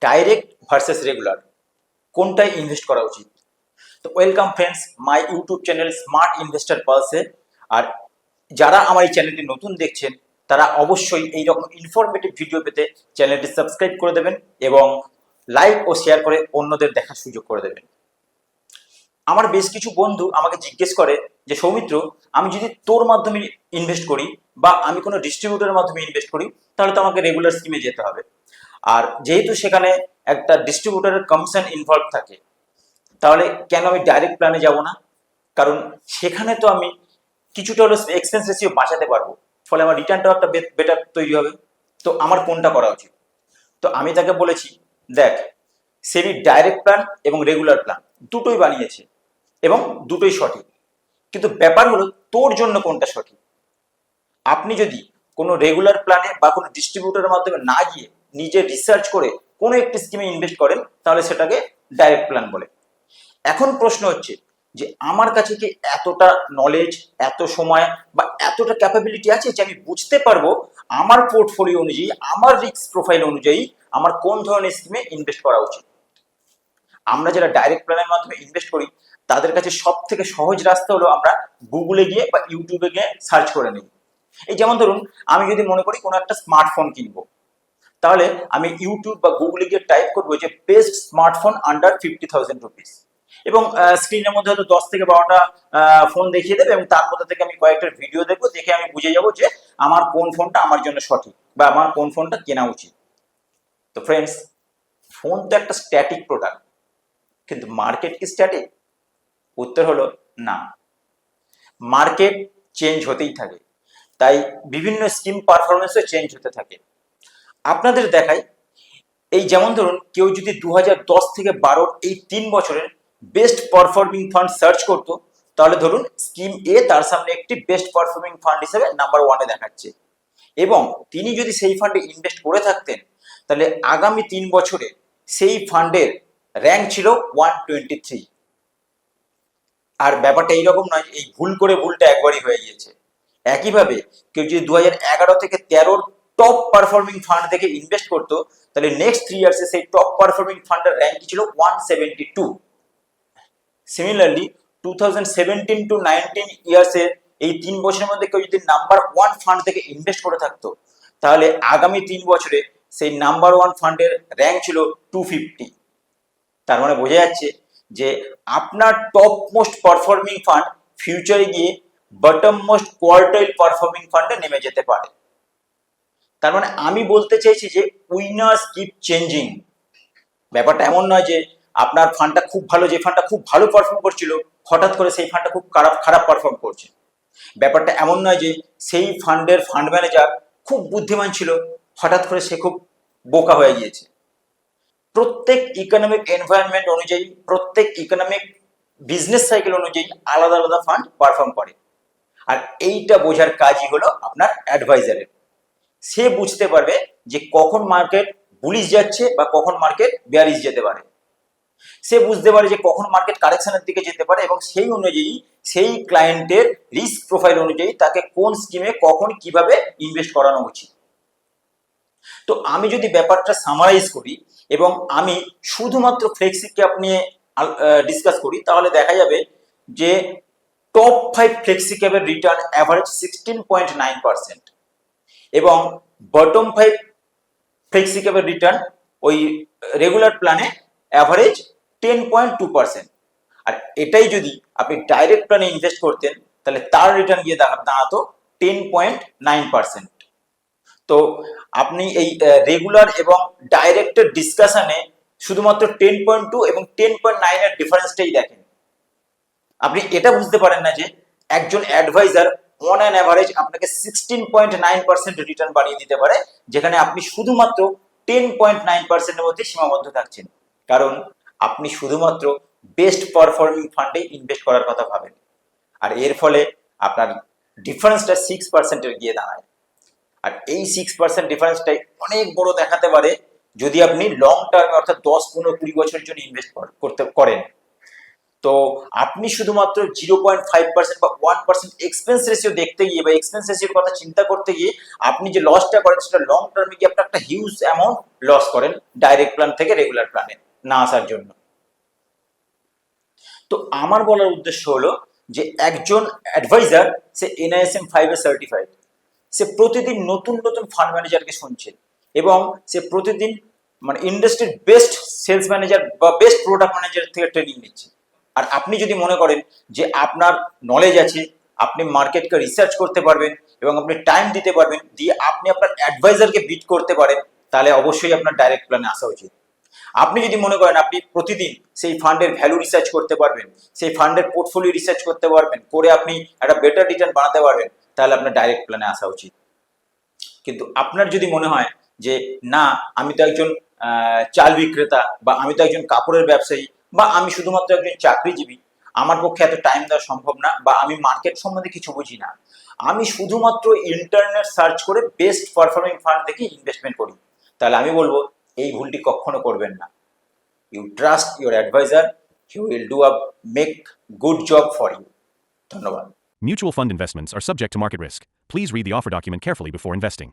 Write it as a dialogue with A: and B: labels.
A: Direct versus regular, কোনটায় invest করা উচিত? তো welcome friends, my YouTube channel smart investor পালসে। আর যারা আমার এই চ্যানেলটি নতুন দেখছেন তারা অবশ্যই এইরকম ইনফরমেটিভ ভিডিও পেতে চ্যানেলটি সাবস্ক্রাইব করে দেবেন এবং লাইক ও শেয়ার করে অন্যদের দেখার সুযোগ করে দেবেন। আমার বেশ কিছু বন্ধু আমাকে জিজ্ঞেস করে যে সৌমিত্র, আমি যদি তোর মাধ্যমে ইনভেস্ট করি বা আমি কোনো ডিস্ট্রিবিউটরের মাধ্যমে ইনভেস্ট করি তাহলে তো আমাকে রেগুলার স্কিমে যেতে হবে। আর যেহেতু সেখানে একটা ডিস্ট্রিবিউটরের কমিশন ইনভলভ থাকে, তাহলে কেন আমি ডাইরেক্ট প্ল্যানে যাব না? কারণ সেখানে তো আমি কিছুটা হলো এক্সপেন্স রেশিও বাঁচাতে পারবো, ফলে আমার রিটার্নটাও একটা বেটার তৈরি হবে। তো আমার কোনটা করা উচিত? তো আমি তাকে বলেছি, দেখ, সেবি ডাইরেক্ট প্ল্যান এবং রেগুলার প্ল্যান দুটোই বানিয়েছে এবং দুটোই সঠিক, কিন্তু ব্যাপার হলো তোর জন্য কোনটা সঠিক। আপনি যদি কোনো রেগুলার প্ল্যানে বা কোনো ডিস্ট্রিবিউটরের মাধ্যমে না গিয়ে নিজে রিসার্চ করে কোনো একটি স্কিমে ইনভেস্ট করেন তাহলে সেটাকে ডাইরেক্ট প্ল্যান বলে। এখন প্রশ্ন হচ্ছে যে আমার কাছে কি এতটা নলেজ, এত সময় বা এতটা ক্যাপাবিলিটি আছে যে আমি বুঝতে পারবো আমার পোর্টফোলিও অনুযায়ী, আমার রিস্ক প্রোফাইল অনুযায়ী আমার কোন ধরনের স্কিমে ইনভেস্ট করা উচিত। আমরা যারা ডাইরেক্ট প্ল্যানের মাধ্যমে ইনভেস্ট করি তাদের কাছে সব থেকে সহজ রাস্তা হলো আমরা গুগলে গিয়ে বা ইউটিউবে গিয়ে সার্চ করে নিই। এই যেমন ধরুন, আমি যদি মনে করি কোনো একটা স্মার্টফোন কিনবো, তাহলে আমি ইউটিউব বা গুগলে গিয়ে টাইপ করবো যে বেস্ট স্মার্টফোন আন্ডার 50,000 রুপিস, এবং স্ক্রিনের মধ্যে হয়তো 10 থেকে 12টা ফোন দেখিয়ে দেবে এবং তার মধ্যে থেকে আমি কয়েকটা ভিডিও দেখবো, দেখে আমি বুঝে যাবো যে আমার কোন ফোনটা আমার জন্য সঠিক বা আমার কোন ফোনটা কেনা উচিত। তো ফ্রেন্ডস, ফোন তো একটা স্ট্যাটিক প্রোডাক্ট, কিন্তু মার্কেট কি স্ট্যাটিক? উত্তর হলো না, মার্কেট চেঞ্জ হতেই থাকে। তাই বিভিন্ন স্কিম পারফরমেন্সও চেঞ্জ হতে থাকে। আপনাদের দেখাই, এই যেমন ধরুন কেউ যদি 2010 থেকে 12 এই 3 বছরের বেস্ট পারফর্মিং ফান্ড সার্চ করতো, তাহলে ধরুন স্কিম এ তার সামনে একটি বেস্ট পারফর্মিং ফান্ড হিসেবে নাম্বার 1-এ দেখাচ্ছে, এবং তিনি যদি সেই ফান্ডে ইনভেস্ট করে থাকতেন তাহলে আগামী 3 বছরে সেই ফান্ডের র্যাঙ্ক ছিল 123। আর ব্যাপারটা এইরকম নয় এই ভুল করে ভুলটা একবারই হয়ে গিয়েছে। একইভাবে কেউ যদি 2011 থেকে 13 টপ পারফর্মিং ফান্ড থেকে ইনভেস্ট করতো, তাহলে নেক্সট 3 ইয়ার্সে সেই টপ পারফর্মিং ফান্ডের র্যাঙ্ক ছিল 172। সিমিলারলি 2017 টু 19 ইয়ার্সে এই 3 বছরের মধ্যে কেউ যদি নাম্বার 1 ফান্ড থেকে ইনভেস্ট করে থাকতো, তাহলে আগামী 3 বছরে সেই নাম্বার 1 ফান্ডের র্যাঙ্ক ছিল 250। তার মানে বোঝা যাচ্ছে যে আপনার টপ মোস্ট পারফর্মিং ফান্ড ফিউচারে গিয়ে বটম মোস্ট কোয়ার্টাইল পারফর্মিং ফান্ডে নেমে যেতে পারে। তার মানে আমি বলতে চাইছি যে উইনার্স কিপ চেঞ্জিং। ব্যাপারটা এমন নয় যে আপনার ফান্ডটা খুব ভালো, যে ফান্ডটা খুব ভালো পারফর্ম করছিল হঠাৎ করে সেই ফান্ডটা খুব খারাপ পারফর্ম করছে। ব্যাপারটা এমন নয় যে সেই ফান্ডের ফান্ড ম্যানেজার খুব বুদ্ধিমান ছিল, হঠাৎ করে সে খুব বোকা হয়ে গিয়েছে। প্রত্যেক ইকোনমিক এনভায়রনমেন্ট অনুযায়ী, প্রত্যেক ইকোনমিক বিজনেস সাইকেল অনুযায়ী আলাদা আলাদা ফান্ড পারফর্ম করে। আর এইটা বোঝার কাজই হলো আপনার অ্যাডভাইজারের। সে বুঝতে পারবে যে কখন মার্কেট বুলিশ যাচ্ছে বা কখন মার্কেট বেয়ারিশ যেতে পারে। সে বুঝতে পারে যে কখন মার্কেট কারেকশনের দিকে যেতে পারে এবং সেই অনুযায়ী সেই ক্লায়েন্টের রিস্ক প্রোফাইল অনুযায়ী তাকে কোন স্কিমে কখন কিভাবে ইনভেস্ট করানো উচিত। তো আমি যদি ব্যাপারটা সামারাইজ করি এবং আমি শুধুমাত্র ফ্লেক্সি ক্যাপ নিয়ে ডিসকাস করি, তাহলে দেখা যাবে যে টপ 5 ফ্লেক্সি ক্যাপের রিটার্ন অ্যাভারেজ 16.9% এবং বটম 5 ফ্লেক্সি ক্যাপের রিটার্ন ওই রেগুলার প্ল্যানে অ্যাভারেজ 10.2%। আর এটাই যদি আপনি ডাইরেক্ট প্ল্যানে ইনভেস্ট করতেন তাহলে তার রিটার্ন গিয়ে দাঁড়াতো 10.9%। তো আপনি এই রেগুলার এবং ডাইরেক্টের ডিসকাশনে শুধুমাত্র 10.2 এবং 10.9 এর ডিফারেন্সটাই দেখেন। আপনি এটা বুঝতে পারেন না যে একজন অ্যাডভাইজার অন অ্যান অ্যাভারেজ আপনাকে 16.9% রিটার্ন বানিয়ে দিতে পারে, যেখানে আপনি শুধুমাত্র 10.9%-এর মধ্যে সীমাবদ্ধ থাকছেন, কারণ আপনি শুধুমাত্র বেস্ট পারফর্মিং ফান্ডে ইনভেস্ট করার কথা ভাবেন। আর এর ফলে আপনার ডিফারেন্সটা 6%-এর গিয়ে দাঁড়ায়। আর এই 6% ডিফারেন্সটাই অনেক বড় দেখাতে পারে যদি আপনি লং টার্মে অর্থাৎ 10, 15, 20 বছরের জন্য ইনভেস্ট করেন। তো আপনি শুধুমাত্র 0.5% বা 1% এক্সপেন্স রেশিও দেখতে গিয়ে বা এক্সপেন্স রেশিওর কথা চিন্তা করতে গিয়ে আপনি যে লসটা করেন সেটা লং টার্মে গিয়ে আপনি একটা হিউজ অ্যামাউন্ট লস করেন ডাইরেক্ট প্ল্যান থেকে রেগুলার প্ল্যানে না আসার জন্য। তো আমার বলার উদ্দেশ্য হলো যে একজন অ্যাডভাইজার সে NISM 5 এ সার্টিফাইড, সে প্রতিদিন নতুন নতুন ফান্ড ম্যানেজারকে শুনছে এবং সে প্রতিদিন মানে ইন্ডাস্ট্রির বেস্ট সেলস ম্যানেজার বা বেস্ট প্রোডাক্ট ম্যানেজার থেকে ট্রেনিং নিচ্ছে। আর আপনি যদি মনে করেন যে আপনার নলেজ আছে, আপনি মার্কেটকে রিসার্চ করতে পারবেন এবং আপনি টাইম দিতে পারবেন, দিয়ে আপনি আপনার অ্যাডভাইজারকে বিট করতে পারেন, তাহলে অবশ্যই আপনার ডাইরেক্ট প্ল্যানে আসা উচিত। আপনি যদি মনে করেন আপনি প্রতিদিন সেই ফান্ডের ভ্যালু রিসার্চ করতে পারবেন, সেই ফান্ডের পোর্টফোলিও রিসার্চ করতে পারবেন, করে আপনি একটা বেটার রিটার্ন বানাতে পারবেন, তাহলে আপনার ডাইরেক্ট প্ল্যানে আসা উচিত। কিন্তু আপনার যদি মনে হয় যে না, আমি তো একজন চাল বিক্রেতা, বা আমি তো একজন কাপড়ের ব্যবসায়ী, বা আমি শুধুমাত্র একজন চাকরিজীবী, আমার পক্ষে এত টাইম দেওয়া সম্ভব না, বা আমি মার্কেট সম্বন্ধে কিছু বুঝি না, আমি শুধুমাত্র ইন্টারনেট সার্চ করে বেস্ট পারফর্মিং ফান্ড থেকে ইনভেস্টমেন্ট করি, তাহলে আমি বলবো এই ভুলটি কখনো করবেন না। You trust your advisor, he will do a make good job for you. ধন্যবাদ।
B: Mutual fund investments are subject to market risk. Please read the offer document carefully before investing.